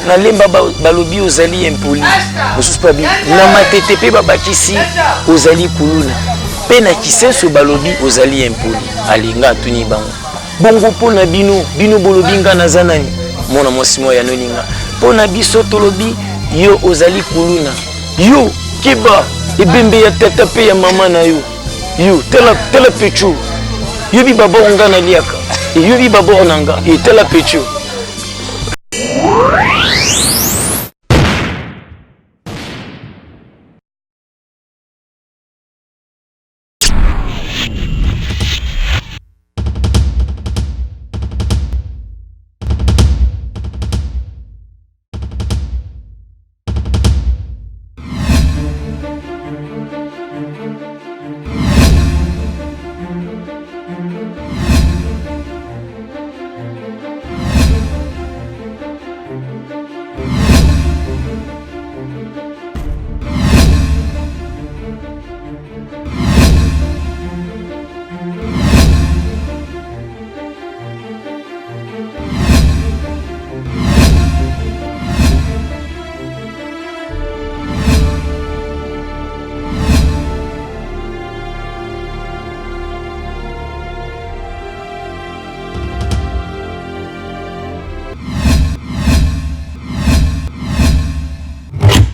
na lemba balobi ozali impoli mosusu pa bi na matete pe babakisi ozali kuluna pe na kisenso balobi ozali impoli alinga atuni bango bongo mpona bino bolobi nga naza nani mwana mwasi moko ya noninga mpona biso tolobi yo ozali kuluna yo keba ebembe ya tata pe ya mama na yo yo tela pecho yobi babor nga naliaka yobi babor na nga tela pecho.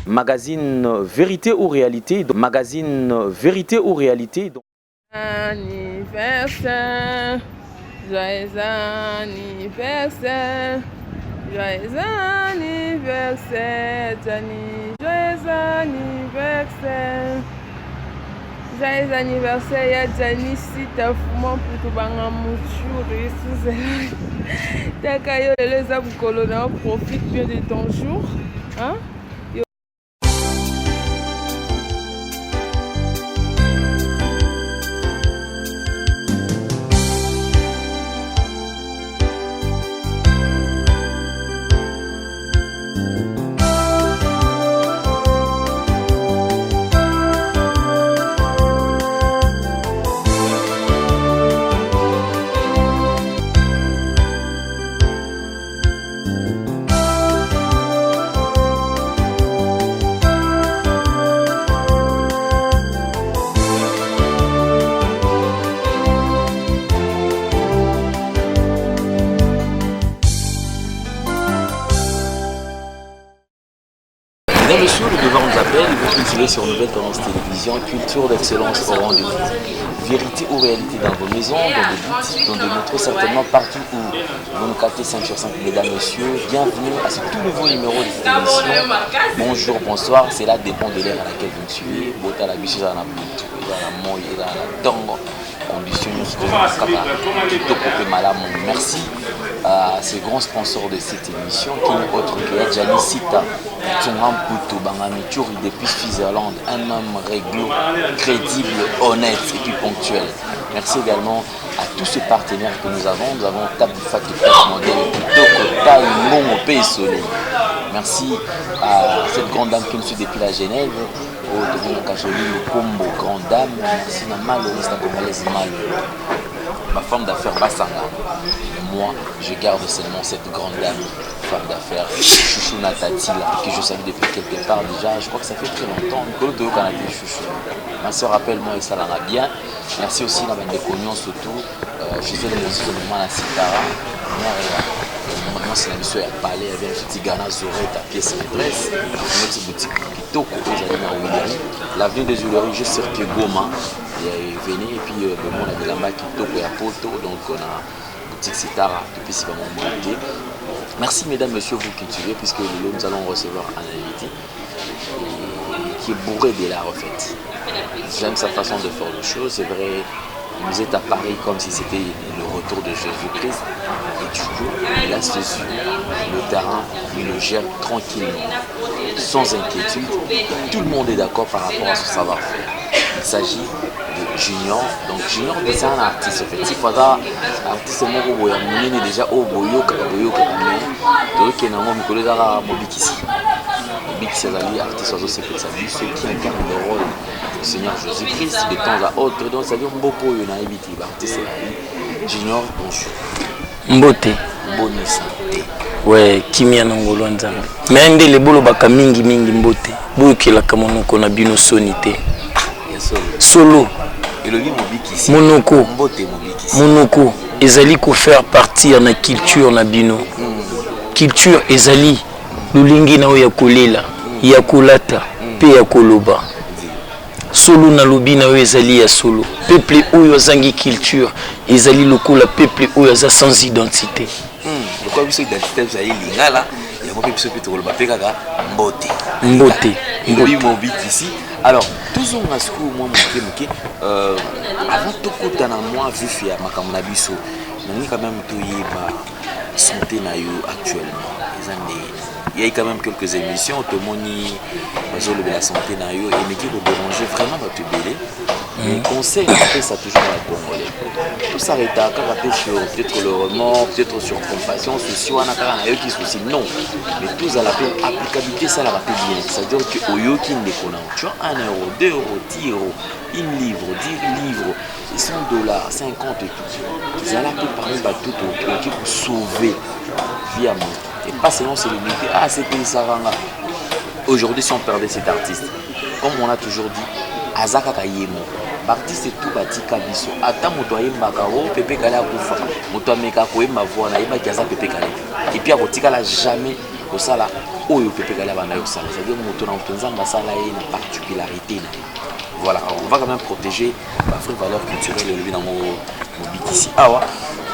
Magazine Vérité ou Réalité, magazine Vérité ou Réalité. Anniversaire, joyeux anniversaire, joyeux anniversaire, Johnny, joyeux anniversaire. Joyeux anniversaire, ya Johnny, si ta fuma pour tout banga mouchouri, sous-elle. Ta caillou, les aboukolona, profite bien de ton jour, hein? Mesdames et messieurs, le devoir nous appelle, vous cultivez sur Nouvelle Tendance Télévision, culture d'excellence au rendez-vous. Vérité ou réalité dans vos maisons, dans des boutiques, dans des métros, certainement partout où vous nous captez 5 sur 5, mesdames et messieurs. Bienvenue à ce tout nouveau numéro de cette émission. Bonjour, bonsoir, cela dépend de l'ère à laquelle vous me suivez. Bota la biche dans la bouche, dans la moye, dans la tongue. Condition merci à ces grands sponsors de cette émission qui n'est autre que Gianni Sita, Tsongan Poutou, Bangamituri depuis Switzerland, un homme réglo, crédible, honnête et puis ponctuel. Merci également à tous ces partenaires que nous avons. Nous avons Table du Fat Modèle, Kitoko, Taï, Momo, Pays Soleil. Merci à cette grande dame qui nous suit depuis la Genève, au Dominique Kajoli, le Combo, grande dame. Merci à Malo, ma femme d'affaires Bassanga. Moi, je garde seulement cette grande dame, femme d'affaires, Chouchou Natati, que je salue depuis quelque part déjà. Je crois que ça fait très longtemps. Nicolo Toyo Canadé Chouchou. Ma soeur appelle-moi et ça l'en a bien. Merci aussi à Bande Cognon surtout. Je fais le musique de Mama Sitara. Maintenant, c'est la mission à parler avec un petit Ghana Zoré, ta pièce maîtresse. Notre boutique Kitoko, l'avenue des Huileries, juste sur Goma. Et venez, et puis on a des lambas Kitoko et Apoto. Donc, on a boutique Sitara, depuis c'est vraiment monté. Merci, mesdames, messieurs, vous qui tuez, puisque nous allons recevoir un invité qui est bourré de l'art, en fait. J'aime sa façon de faire les choses, c'est vrai. Vous êtes à Paris comme si c'était le retour de Jésus-Christ. Et du coup, il a ce sur le terrain, il le gère tranquillement, sans inquiétude. Tout le monde est d'accord par rapport à son savoir-faire. Il s'agit de Junior. Donc Junior, c'est un artiste. En fait, il faudra artiste est déjà au boyo, mais qui est dans mon mobikisi. Mobikisi, c'est artiste, c'est ceux qui incarnent le rôle. Seigneur Jésus-Christ de temps à autre, donc ça veut dire beaucoup de artiste Junior, bonjour. Mbote. Bonne santé. Ouais, kimia na ngolo nzambe. Mais ende le bolo baka mingi mbote. Boyokelaka monoko na bino sonité. Solo. Et le lit mobiki monoko. Mbote mobiki. Monoko ezali ko faire partir na culture na bino. Culture ezali lulingi na oya kolela, ya kolata, pe ya koloba. Solo na lobi na oyo ezali ya solo. Peuple oyo azangi culture, ezali lokola peuple oyo aza sans identité. Le quoi biso identité ça y lingala, ya ko biso pe to koloba pe kaka mbote. Mbote. Lobi mobiki ici. Alors, toujours à ce que moi avant tout coup dans moi vif ya makambo na biso, on quand même tout y ba santé na yo actuellement. Les années il y a quand même quelques émissions tout le monde de la santé na yo et me qui vous déranger vraiment va te belé. Mais conseil après ça toujours à Congolais. Tout s'arrête à sur peut-être le remords, peut-être sur compassion, ceci ou na yo qui souci non. Mais tous à la peine applicabilité ça la va bien. C'est-à-dire que oyo qui ne connaît tu as 1 euro, 2 euros, 10 euros, 1 livre, 10 livres, 100 dollars, 50 et tout. Ils allaient parler de tout qui pour sauver via moi. Et pas seulement c'est limité. Ah, c'est pays Saranga. Aujourd'hui, si on perdait cet artiste, comme on a toujours dit, Azaka Kayemo, l'artiste est tout bâti Kabiso. Attends, Motoye Makaro, Pepe Kale à Koufa, Motoye Mekako, ma voix, Naïma Kaza Pepe Kale. Et puis à Rotika, là, jamais au Sala, où Pepe Kale va naître au Sala. C'est-à-dire, Motoye Antonza, Masala, il y a une particularité. Voilà, on va quand même protéger la vraie valeur culturelle élevée dans mon ici. Ah ouais,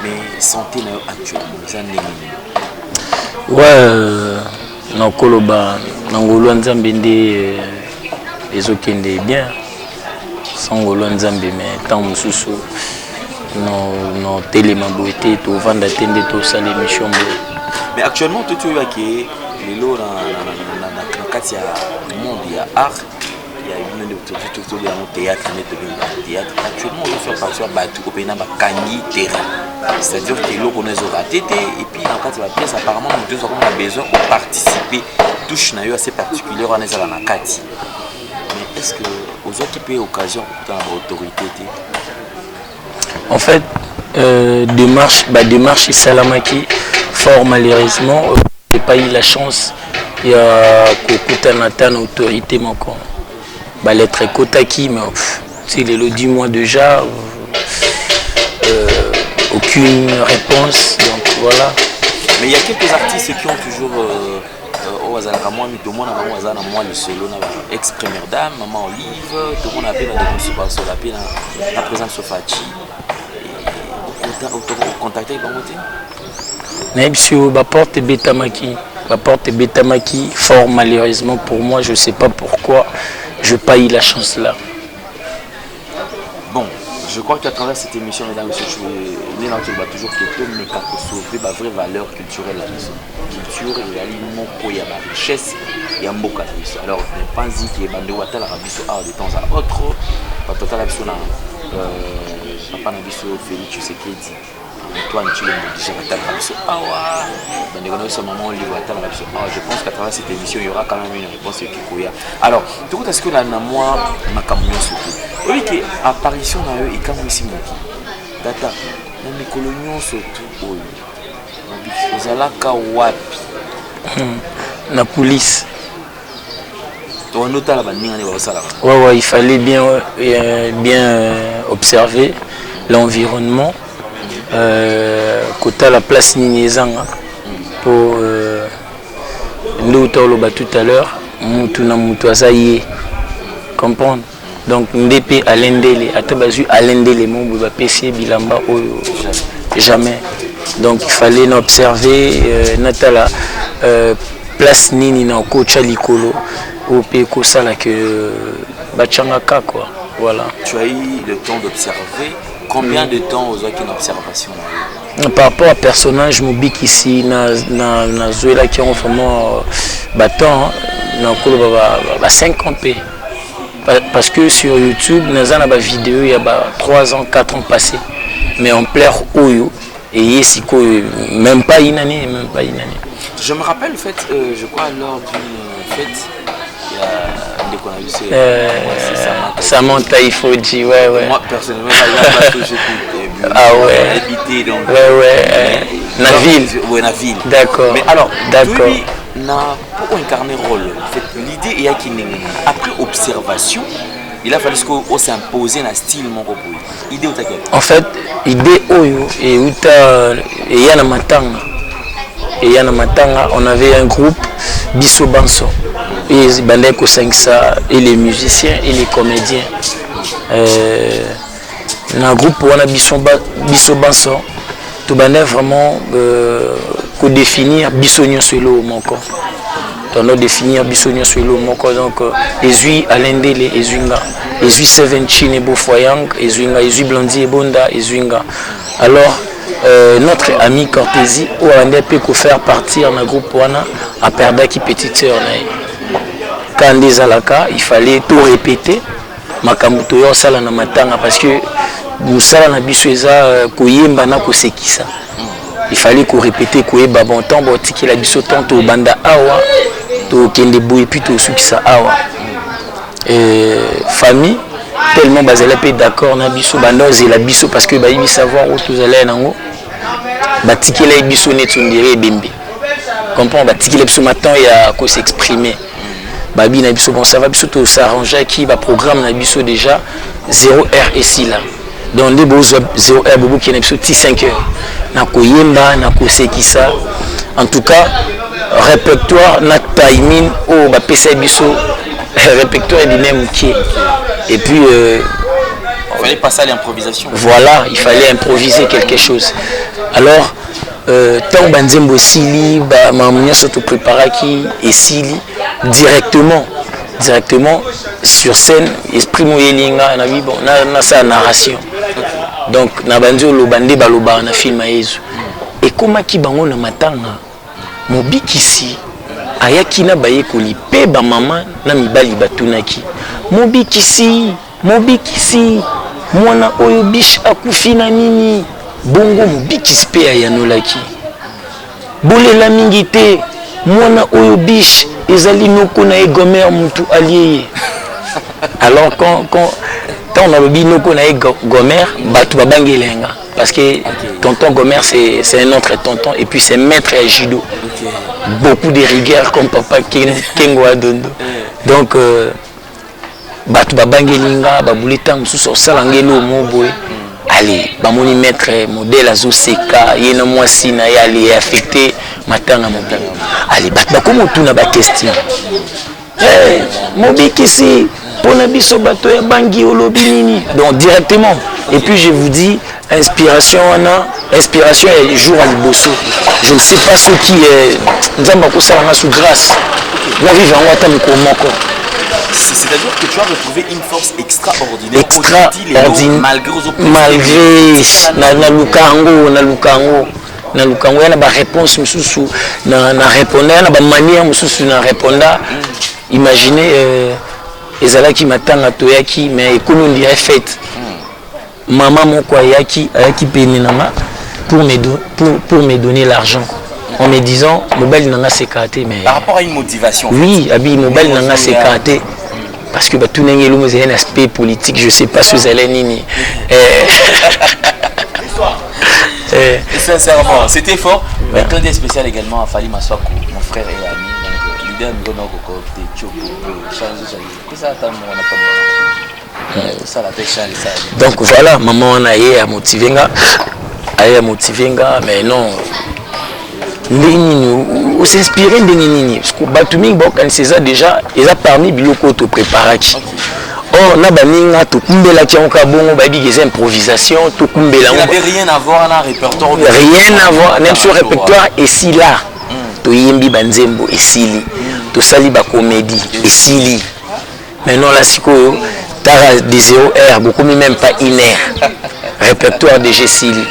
mais santé actuellement, ça n'est pas. Ouais, na koloba na ngolo nzambe nde ezokende bien sans ngolo nzambe mais tant mususu no telema boete to vanda tende to sala émission. Mais actuellement tout tu vois que les lots dans kati ya monde ya art il y a une tout théâtre théâtre actuellement on fait partie à batu au pays na bakangi terrain. C'est-à-dire que l'eau qu'on a raté et puis en cas de la pièce apparemment nous avons besoin de participer touche na yo assez particulière en ezala na kati. Mais est-ce que aux autres pays occasion dans l'autorité en fait démarche Salamaki fort malheureusement j'ai pas eu la chance il y a kokutana na autorité moko ba lettre kotaki mais c'est le 10 mois déjà aucune réponse, donc voilà. Mais il y a quelques artistes qui ont toujours au hasard à moi, tout le monde a au hasard à moi le solo, ex-première dame, maman Olive, tout le monde a appelé la présence Sofachi. Contacté par moté. Mais sur la porte Betamaki, fort malheureusement pour moi, je ne sais pas pourquoi, je n'ai pas eu la chance là. Bon. Je crois qu'à travers cette émission, mesdames et messieurs, nous avons toujours question, mais qu'à sauver la vraie valeur culturelle. La culture, il y a la richesse, il y a un beau cadeau. Alors, je ne pense pas qu'il y a des gens de temps à autre. Pas total, papa Nabiso, Félix Tshisekedi, Antoine Tshilombo, déjà maman je pense qu'à travers cette émission, il y aura quand même une réponse qui couille. Alors, tout est-ce que là, moi, ma camion surtout. Oui, que apparition na yo ikamwe ici moki. Data, na mikolo nyonso tout oyo. Ozalaka wapi? La police. Ouais, il fallait bien observer l'environnement. Kota la place Ninezanga pour nous tout à l'heure. Moutouna Moutouazaye. Comprendre? Donc ndépé alendele atabazu alendele mon ba PC bilamba oyo jamais. Donc il fallait observer natala place nini na kocha likolo au peko sala que bachangaka quoi. Voilà. Tu as eu le temps d'observer combien de temps aux autres observation par rapport à personnage mobile ici na zoela qui ont vraiment battant na kolo ba 50 p. Parce que sur YouTube, nous avons des vidéos il y a 3 ans, 4 ans passés. Mais on plaire Oyo et même pas une année, Je me rappelle, en fait, je crois lors d'une fête, il y a des qu'on a vu Samantha Ifoji, ouais. Moi, personnellement, parce que j'écoute. Ah ouais. Habité, donc. Ouais. na ville. Oui, na ville. D'accord. Mais alors, d'accord. pour incarner rôle, en fait, l'idée est qu'il après observation, il a fallu qu'on s'imposer un style mon propos. Idée ou taquet. En fait, idée oyo et uta et yana matanga. Et yana matanga, on avait un groupe Biso Banso. Et Bandeko Sangsa et les musiciens et les comédiens. Dans le groupe on a Biso Banso, tout bandé vraiment pour définir Bissonio Suelo mon corps. On a définir Bissonio Suelo mon corps donc Ezui Alendele Ezuinga, Ezui Seventeen et Bofoyang, Ezuinga, Ezui Blondie et Bonda, Ezuinga. Alors notre ami Cortési ou a pu faire partir dans le groupe Wana à perdre qui petite sœur. Quand des alaka, il fallait tout répéter. Makamuto yo sala na matanga parce que nous sala na biso eza koyemba na kosekisa. Il fallait qu'on répétait koyeba bon temps bon tiki la biso temps to banda awa to kende boy puis to sukisa awa. Famille tellement bazela pe d'accord na biso banda zela biso parce que ba yibi savoir où tous allez nango. Ba tiki la biso net on dirait bembe. Comprends ba tiki la biso matin il y a ko s'exprimer. Babi na biso bon ça va biso to s'arranger qui va programme na biso déjà 0h et si là donc les beaux 0h bobo qui na biso 5h na koyemba na kosekisa en tout cas répertoire na timing au ba pesa biso répertoire du même qui et puis il fallait passer à l'improvisation. Voilà, il fallait improviser quelque chose. Alors tant banzembo sili ba mamunya surtout préparer qui et sili directement sur scène esprit moyelinga na bon na sa narration donc na banzo lo bande baloba na film yezu et comment ki bango na matanga mobikisi ayaki na baye kolipe ba mama na mibali batunaki mobikisi mwana oyo bish akufina nini bongo mobikisi pe ayanolaki bolela mingi te mwana oyo bish ezali noko na egomer mutu allié. Alors quand on a le binoko na egomer batu babangelenga parce que tonton Gomer c'est un autre tonton et puis c'est maître à judo. Beaucoup de rigueur comme papa Kengo Adondo. Donc batu babangelinga babuleta mususu salangelo moboy. Allez, bamoni maître modèle azo seka yena mwasi na yali affecté matanga mobile. Allez, bakomo tuna ba question. Mobikisi pona biso bato ya bangi olobi nini. Donc directement. Et puis je vous dis inspiration est jour à liboso. Je ne sais pas ce qui est nzamba ko sala sous grâce. Moi vivre en wata moko. C'est-à-dire que tu as retrouvé une force extraordinaire. Malgré na lukango y a ba réponse mususu na répondre na ba manière mususu na répondre. Imaginez ezalaki matanga toyaki mais comme on dirait fête. Maman moko ayaki peninanga pour me donner l'argent. En me disant mobile nanga sekate mais par rapport à une motivation. Oui, abi mobile nanga sekate. Parce que tout n'est pas un aspect politique, je ne sais pas si vous allez nini. Sincèrement, c'était fort. Mais un clin spécial également à Fali Maswako, mon frère et ami. Donc, l'idée de nous donc voilà, maman on a motivé, mais non. On s'inspire de nini parce que Batumi Bokan c'est ça déjà ils a parmi biloko to préparaki. Oh na baninga to kumbela ki onka bongo ba bi des improvisations to kumbela. Il n'avait rien à voir dans le répertoire. Rien à voir même sur le répertoire et si là to yembi banzembo et sili to sali ba comédie et sili. Maintenant là siko tara de 0h beaucoup même pas 1 heure. Répertoire de Gessili.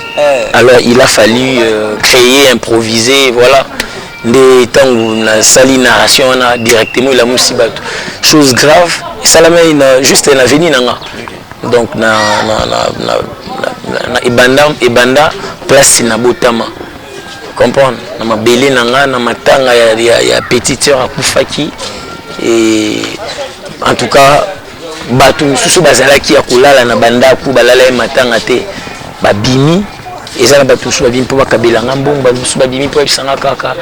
Alors il a fallu créer, improviser, voilà. Des temps où la sali narration on a directement la musiba. Chose grave, ça la met juste un avenir nanga. Donc na ebanda place na botama. Comprendre? Na mabele nanga na matanga ya petite sœur akufaki et en tout cas batu mususu bazalaki ya kolala na banda ku balala matanga te babimi eza na bato mosusu babimi mpo bakabelanga mbongo, bato mosusu babimi mpo yebisanga kaka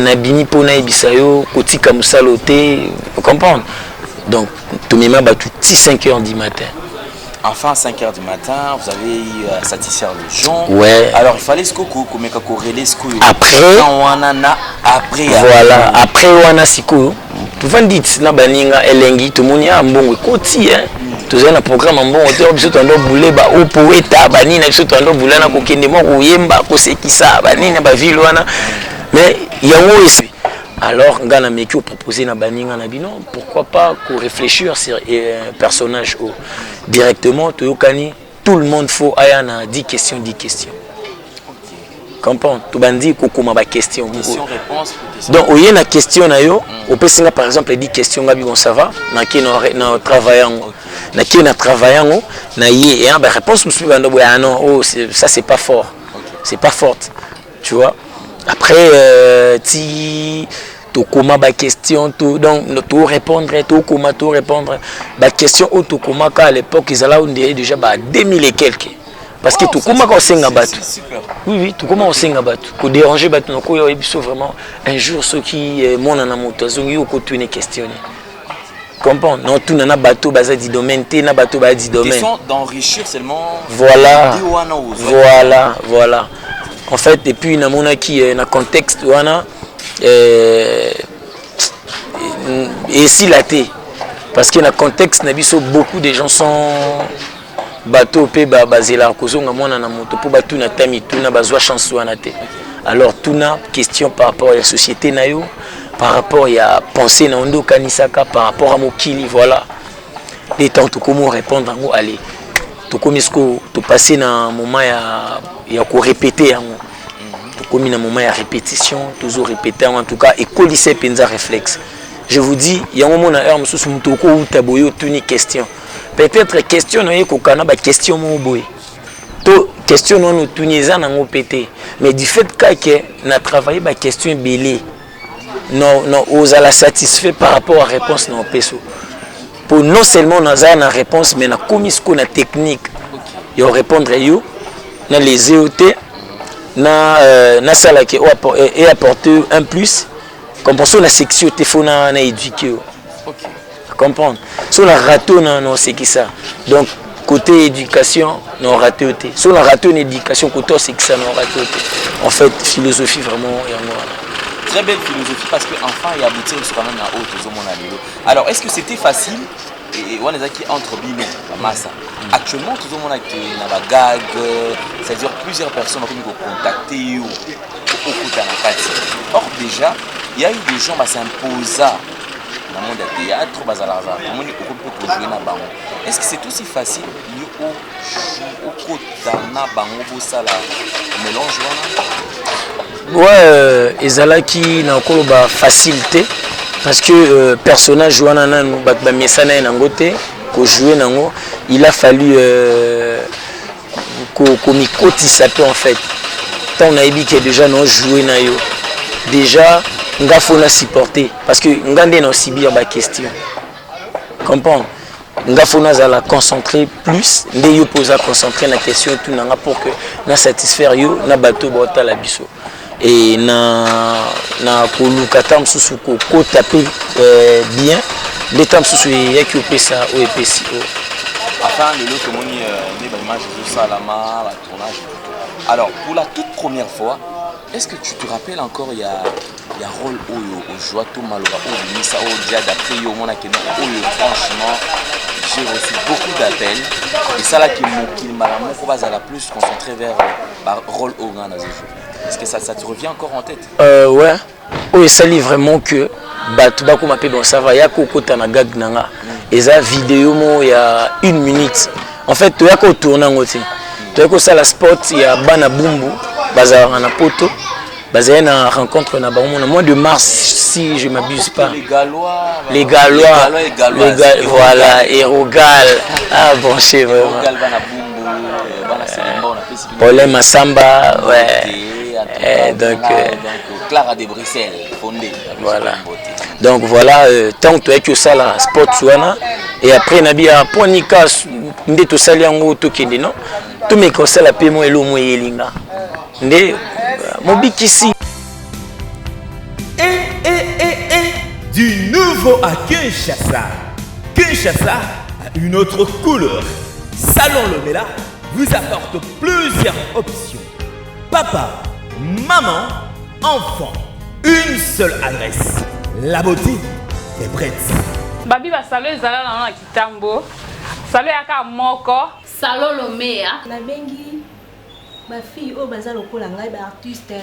nabimi mpo nayebisa yo kotika mosala te, vous comprendre. Donc tomema bato ti 5 heures du matin. Enfin, 5 heures du matin, vous avez satisfaire les gens. Ouais. Alors, il fallait ce qu'on corrélait ce après, voilà, après on a siko. Tu vas dire na baninga elengi to monia mbongo koti hein. Tu as un programme mbongo te biso to ndo boule ba o poeta banina biso to ndo boule na ko kende mo ko yemba ko sekisa banina ba ville wana. Mais yango ici. Alors, Ngana Meki proposé na baninga na bino, pourquoi pas qu'on réfléchir sur un personnage directement tout le monde faut ayana 10 questions. Comprends? Tu bandi kokoma ba question. Question réponse. Donc il y a une question na yo, on peut singa par exemple 10 questions gabi bon ça va, na ki na travaillant. Na ki na travaillant na y et ba réponse monsieur bando ah non, oh ça c'est pas fort. C'est pas forte. Tu vois? Après ti to koma ba question to donc to répondre to koma to répondre ba question au to koma à l'époque ils allaient on déjà ba 2000 et quelques parce que to koma ko senga batu oui to koma ko senga batu ko déranger batu no ko yebiso vraiment un jour ceux qui mona na moto zongi ko tune questionner comprendre non tout na bateau baza di domaine te na bateau ba di domaine question d'enrichir seulement voilà en fait et puis na mona qui na contexte wana et si la thé parce que dans le contexte beaucoup de gens sont bateau pe basé là kozonga mona na moto po batu na tami tuna bazwa chance wana te alors tuna question par rapport à la société na yo par rapport à penser na ondo kanisaka par rapport à mokili voilà les temps to comment répondre ngo allez to komisko to passer na moment ya ko répéter yango. Comme un moment de répétition, toujours répéter en tout cas, et colisser penza réflexe. Je vous dis, il y a un moment où tu as une question. Peut-être question, il y a une question, question non Tunisien n'a pété. Mais du fait que n'a travaillé la question belée, non aux la satisfait par rapport à la réponse non peso. Pour non seulement on a une réponse, mais na commis la technique. Il répondre na les EOT. Na sala qui et apporter un plus comme pour ça la section téléphone na éduquer comprendre sur la rato non c'est qui ça donc côté éducation non raté sur la rato une éducation côté c'est qui ça non raté en fait philosophie vraiment très belle philosophie parce que enfin il y a aboutir sur quand même la haute alors est-ce que c'était facile et on est qui entre bino la masse actuellement tout le monde qui na ba gag c'est-à-dire plusieurs personnes qui nous contacter ou or déjà il y a eu des gens qui s'imposent dans le monde du théâtre jouer na bango est-ce que c'est aussi facile au kotana bango bosala mélange wana ouais ezalaki na koloba facilité parce que personnage wana nanu ba mesana na ngote ko jouer nango il a fallu qu'on y cotise peu en fait tant on a dit que déjà non jouer na yo déjà nga faut la supporter parce que nga ndé na subir ba question comprendre nga faut la concentrer plus ndé yo poser concentrer na question tout nanga pour que na satisfaire yo na bateau bota la biso et na kolukata msusu ko taper bien les temps sous et qui opère ça au EPCO. Enfin, le lot comme on y image de Salama, la tournage. Alors, pour la toute première fois, est-ce que tu te rappelles encore il y a rôle au Joato Malora au Nissa au Dia d'après au Mona Keno franchement j'ai reçu beaucoup d'appels et ça là qui m'a la plus concentré vers rôle au Ghana. Est-ce que ça te revient encore en tête? Ouais. Oui, ça lit vraiment que batu bako mape bon ça va ya kokota na gag nanga eza vidéo mo ya 1 minute en fait to ya ko tourner ngoti to ya ko sala sport ya bana bumbu baza na poto baza na rencontre na bango na mois de mars si je m'abuse pas les Gallois voilà et Rogal ah bon c'est vraiment bana bumbu bana Selemba on a Paulin Massamba ouais donc Clara de Bruxelles fondée voilà donc voilà tant que tu ça la sport wana et après nabi a ponika nde to sali yango to kende non to me ko sala pemo elo mo yelinga nde mobikisi. Du nouveau à Kinshasa. Kinshasa a une autre couleur. Salon Lomela vous apporte plusieurs options. Papa, maman, enfant. Une seule adresse. La beauté est prête. Babi va saluer Zala na Kitambo. Saluer Aka Moko. Salon Lomea. La bengi ma fille au bazar lokola ngai ba artiste.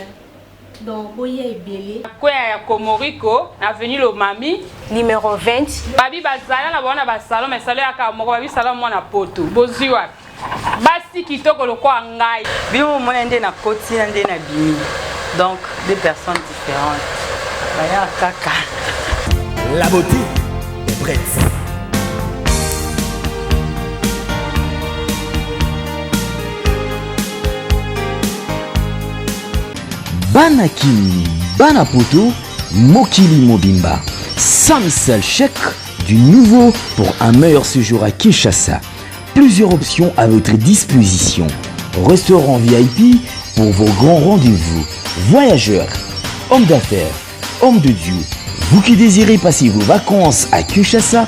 Donc boye ebele. Kwa ya Komoriko, avenue Lomami, Numéro 20. Babi bazala na bona ba salon mais saluer Aka Moko, babi salon mona poto. Boziwa. Basi kitoko lokwa ngai. Bino mona ndé na koti na ndé na bimi. Donc deux personnes différentes. Baya kaka. La beauté est prête. Banakini, Banapoto, Mokili Mobimba. Samsel chèque du nouveau pour un meilleur séjour à Kinshasa. Plusieurs options à votre disposition. Restaurant VIP pour vos grands rendez-vous. Voyageurs, hommes d'affaires, hommes de Dieu. Vous qui désirez passer vos vacances à Kinshasa,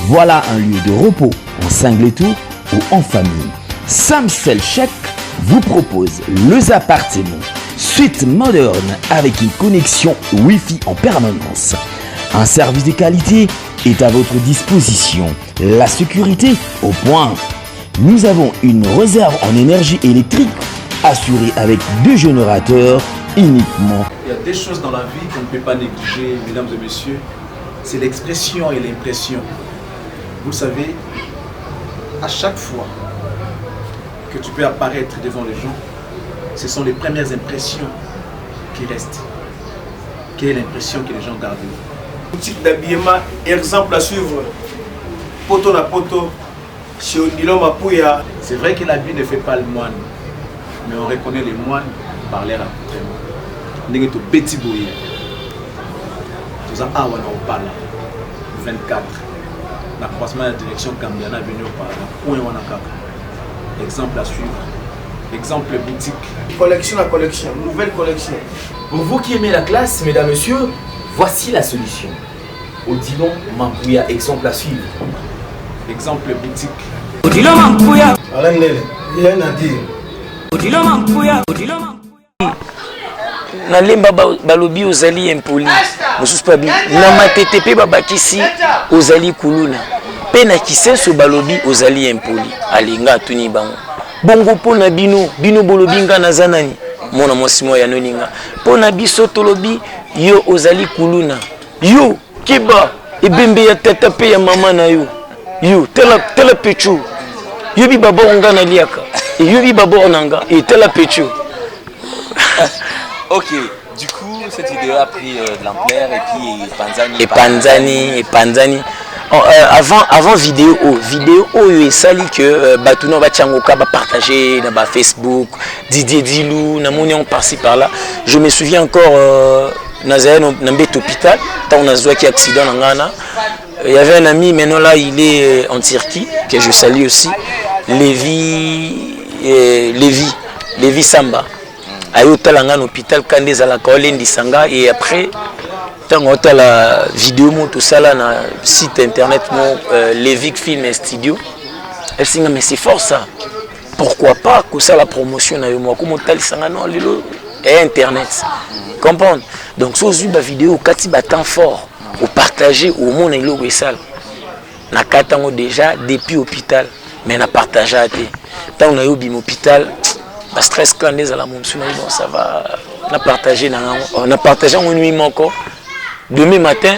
voilà un lieu de repos en singleton ou en famille. Samsel chèque vous propose les appartements. Suite moderne avec une connexion Wi-Fi en permanence. Un service de qualité est à votre disposition. La sécurité au point. Nous avons une réserve en énergie électrique assurée avec 2 générateurs uniquement. Il y a des choses dans la vie qu'on ne peut pas négliger, mesdames et messieurs. C'est l'expression et l'impression. Vous savez, à chaque fois que tu peux apparaître devant les gens, ce sont les premières impressions qui restent. Quelle est l'impression que les gens gardent? Boutique d'habillement, exemple à suivre. Poto na poto, chez Odilo Mapouya. C'est vrai que l'habit ne fait pas le moine, mais on reconnaît les moines par leur accoutrement. Nous sommes petit bouillé. Nous sommes à 24. La croisement de la direction Cambiana venu au Parla. Exemple à suivre. Exemple boutique. Collection à collection, nouvelle collection. Pour vous qui aimez la classe, mesdames, messieurs, voici la solution. Odilon Mampouya, exemple à suivre. Exemple boutique. Odilon Mampouya. Alain Lele, rien à dire. Odilon Mampouya. Odilon Mampouya. Nalemba balobi ozali impoli. Mosusu pa bi. Na matete pe babakisi ozali kuluna. Pe na kisenso balobi ozali impoli. Alinga tuni bango. Bongo pona bino bolobi nga nazanani mona mosimo ya noninga pona biso tolobi yo ozali kuluna yo kiba ebembe ya tata pe ya mama na yo yo tela pechu yo bi babo nga na liaka yo bi babo nanga et tela pechu. Ok, du coup cette vidéo a pris de l'ampleur et puis Panzani avant vidéo et sali que Batouno va tchangoka va partager dans Facebook, Didier Dilou, namonion par-ci par-là. Je me souviens encore Nazaire Nambet hôpital, tant on a joué qui accident en Ghana. Il y avait un ami, maintenant là il est en Turquie, que je salue aussi, Lévi Samba. Ayota en hôpital Kandé à la Colline d'Isanga et après tant que la vidéo tout ça là na site internet Levic Film Studio elle s'est dit mais c'est fort ça, pourquoi pas que ça la promotion na yo moi comme tal sanga non lilo et internet comprendre donc so zu ba vidéo kati ba temps fort au partager au monde ilo ko sala na katango déjà depuis hôpital mais na partager até tant on a eu bim hôpital ba stress clandé à la monsu bon ça va na partager na partager en nuit encore. Demain matin,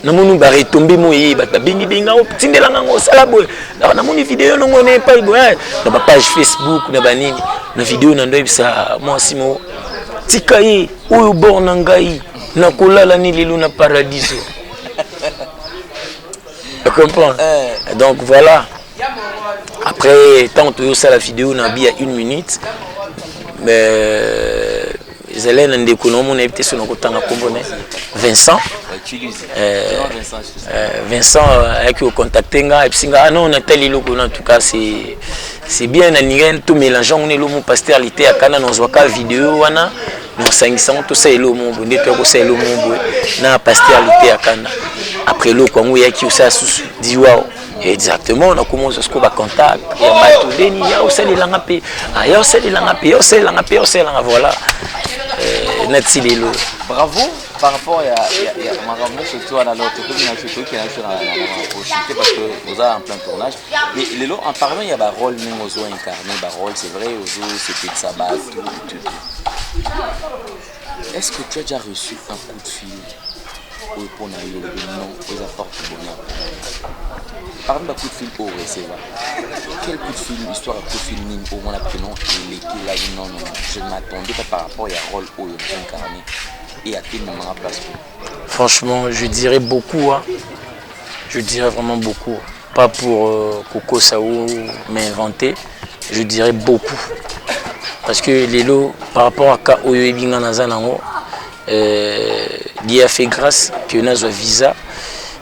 nous avons retombé moye ba bengi benga o tindela ngo sala boy. Na moni vidéo non on pas boy. Na ba page Facebook na banini. Na vidéo na ndo bisa moi simo. Tikaye oyo borna ngai na kolala ni lelo na paradiso. Tu comprends? Donc voilà. Après tant que ça la vidéo na bi à 1 minute. Mais Zelen ndeko no mona ebite so nakotanga kombone Vincent. Vincent a qui contacté nga et puis ah non Nathalie loko en tout cas c'est bien na ningen tout mélangeant on est le mot pastoralité à kana dans zwaka vidéo wana nous sangisa tout ça le mot bonde to ko ça le mot na pastoralité à kana après loko on ya qui ça dit wow exactement on a commencé à se contact et bato deni ya osali langa pe ya osali langa pe osali langa pe osali langa voilà Nathalie lo bravo par rapport à ma revenue surtout à l'autre côté qui est parce que vous avez en plein tournage mais les lots en parlant il y a un rôle même aux incarné un rôle c'est vrai aux c'était de sabbat tout. Est-ce que tu as déjà reçu un coup de fil pour non aux apports bonheur par exemple un coup de fil pour recevoir quel coup de fil histoire de coup de fil au moins la prénom et l'équipe là non je ne m'attendais pas par rapport à un rôle où vous incarné et à tes moments à place. Franchement, je dirais beaucoup. Hein. Je dirais vraiment beaucoup. Pas pour Coco Sao m'inventer. Je dirais beaucoup. Parce que les lots, par rapport à K.O. Ebinga Nazanango, il a fait grâce que nous avons visa.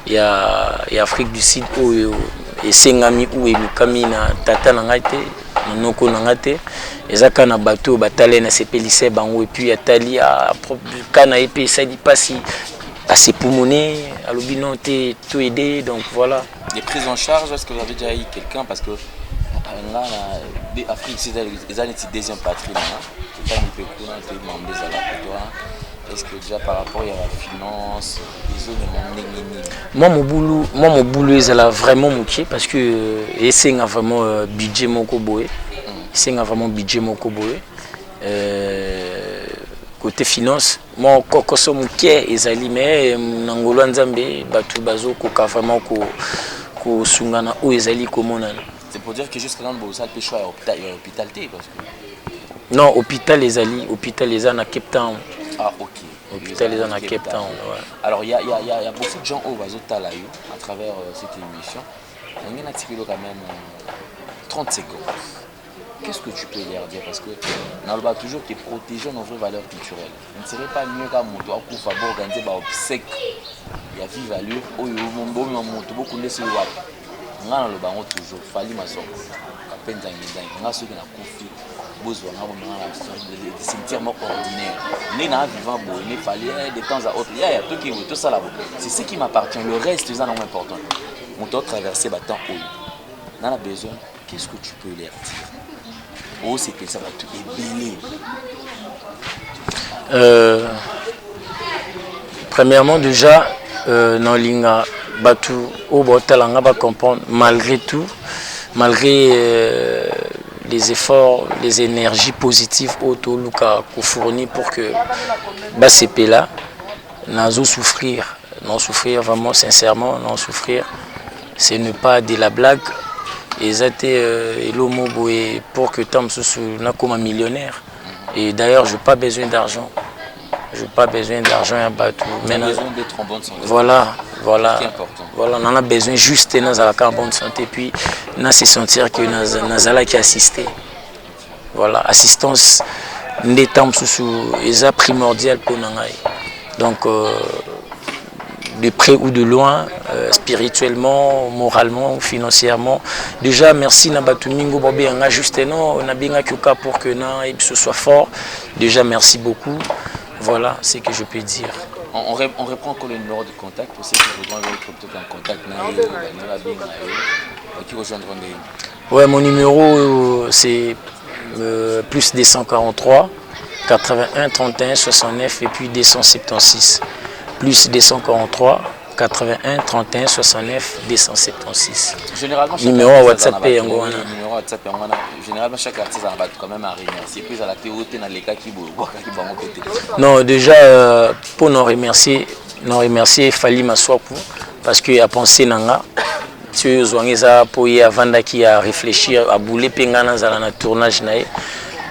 Il y a Afrique du Sud et Sengami ou Elukami na Tata Nangate, Noko Nangate. Ezaka na bateau batale na sepelise bango et puis atali a kana épée ça dit pas si assez pulmoné à l'obino tout aidé donc voilà les prises en charge est-ce que vous avez déjà eu quelqu'un parce que là Afrique c'est les années deuxième patrie là quand il peut courir un peu membre des toi est-ce que déjà par rapport à la finance les autres mon boulot ils là vraiment moqué parce que c'est vraiment budget moko boé c'est vraiment budget moko boé côté finance moi kokoso muke ezali mais nangolo nzambe batu bazo koka vraiment ko sungana o ezali komonana c'est pour dire que jusqu'à quand vous avez choix hôpital parce que non hôpital ezali na Cape Town ah OK hôpital ezali na Cape Town ouais. Alors il y a beaucoup de gens au bazo talayo à travers cette émission on a quand même 30 secondes. Qu'est-ce que tu peux leur dire parce que on va toujours te protéger nos vraies valeurs culturelles. Il ne serait pas mieux qu'à mon toit pour favor organiser ba obsèque. Il y a vive allure oyo mombo moto beaucoup de ce wa. Ngana lo bango toujours fali masoko. Kapenza ngizangi ngaso ke na kofi bozwa ngabo ngana de cimetière mort ordinaire. Né na vivant bo, né fali de temps à autre. Il y a tout ça là-bas. C'est ce qui m'appartient. Le reste c'est non important. Mon toit traverser battant oyo. On a besoin. Qu'est-ce que tu peux leur dire? Oh, c'est que ça va tout ébélé. Premièrement, déjà, dans l'inga batu au botalanga va comprendre malgré tout, malgré les efforts, les énergies positives auto Luka qu'on fournit pour que CP là, n'azo souffrir, non souffrir vraiment sincèrement, non souffrir, c'est ne pas de la blague. Et pour que Tom soit comme un millionnaire. Et d'ailleurs, je n'ai pas besoin d'argent. Je n'ai pas besoin d'argent à battre. On a besoin d'être en bonne santé. Voilà. C'est important. Voilà, on en a besoin juste d'être en bonne santé. Puis, on a se sentir que nous allons qui assister. Voilà, assistance des temps est primordial pour nous. Donc, de près ou de loin, spirituellement, moralement, financièrement. Déjà, merci Nabatumingo Bobé Anga Justeno, Nabinga Kyoka pour que ce soit fort. Déjà, merci beaucoup. Voilà ce que je peux dire. On reprend encore le numéro de contact pour ceux qui voudront être en contact. Qui rejoindront des... Ouais, mon numéro c'est plus 243 81 31 69 et puis 276. Plus 243 81 31 69 276. Généralement, numéro WhatsApp et numéro WhatsApp généralement chaque artiste va quand même à remercier puis à la théorie dans les cas qui non déjà pour nous remercier Fali Maswaku parce qu'il a pensé nanga tu zoangeza pour y avant qui a réfléchir à bouler pengana dans la tournage nae.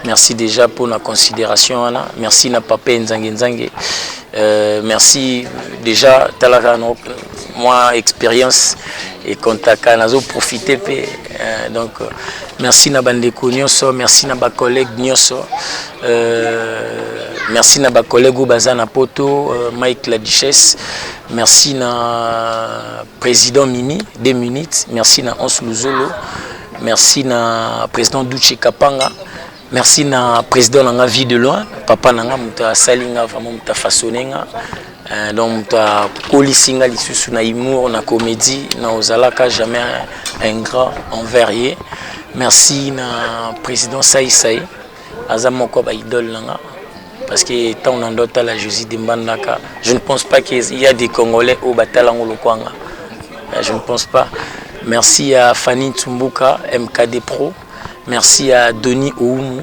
Merci déjà pour la considération merci na papa nzange merci déjà talaka moi expérience et contact nazo profiter donc merci na bandeko nyonso merci na ba collègue nyonso merci na ba collègue baza na poto Mike la Duchesse, merci na président Mimi 2 minutes, merci na Ons Luzolo, merci na président Duche Kapanga, merci na président nanga vie de loin papa nanga muta salinga vraiment muta façonnenga donc muta kolisinga lisusu na humour na comédie na ozalaka jamais ingrat envers ye. Merci na président Saïsaï azamoko ba idole nanga parce que tant on endota la Josie de Mbandaka, je ne pense pas qu'il y a des Congolais au batalango lokwanga, je ne pense pas. Merci à Fanny Tsumbuka MKD Pro, merci à Denis Oumu,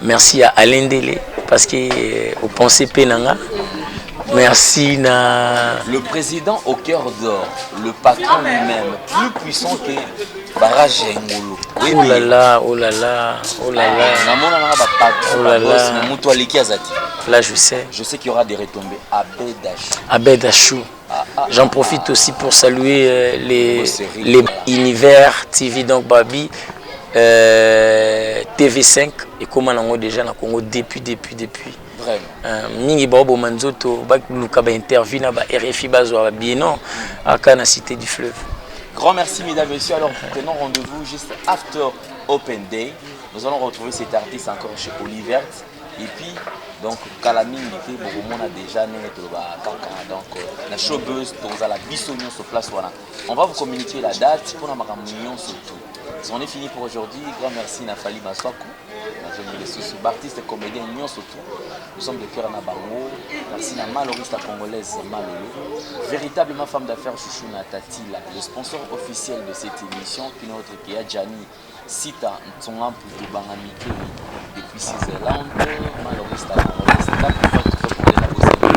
merci à Alain Dele parce que au pensée penanga. Merci na le président au cœur d'or, le patron lui-même, plus puissant que Barrage Ngolo. Oui, oh là là, oh là là, oh là là. Oh là là. Là je sais. Je sais qu'il y aura des retombées. Abed Achou. J'en profite aussi pour saluer les univers TV donc Babi. TV5 et comment on a déjà dans Congo depuis. Ningi Bobo Manzoto, Luka ba interview na ba RFI bazwa bien non à la cité du fleuve. Grand merci mesdames et messieurs. Alors prenons rendez-vous juste after Open Day. Nous allons retrouver cet artiste encore chez Olivert et puis donc Kalamine était bon on a déjà donc la showbuzz dans la bisognon sur place voilà. On va vous communiquer la date pour la maramignon surtout. On est fini pour aujourd'hui. Grand merci Nafali Maswaku. Artiste et comédien Nyon surtout. Nous sommes de cœur na bango. Merci na Maloriste congolaise Malolo. Véritablement femme d'affaires Chouchou Natatila, le sponsor officiel de cette émission, puis notre qui a Gianni Sita Ntsonga pour Bangamike depuis 6 Zélande. Maloriste congolaise. C'est la première fois que vous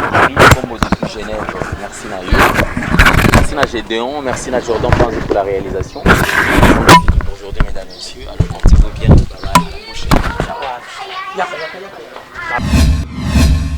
la Marie depuis Genève. Merci na yo. Merci na Gédéon, merci na Jordan Panzi pour la réalisation. Aujourd'hui mesdames et messieurs, alors portez-vous bien, bye bye, à la prochaine. Ciao.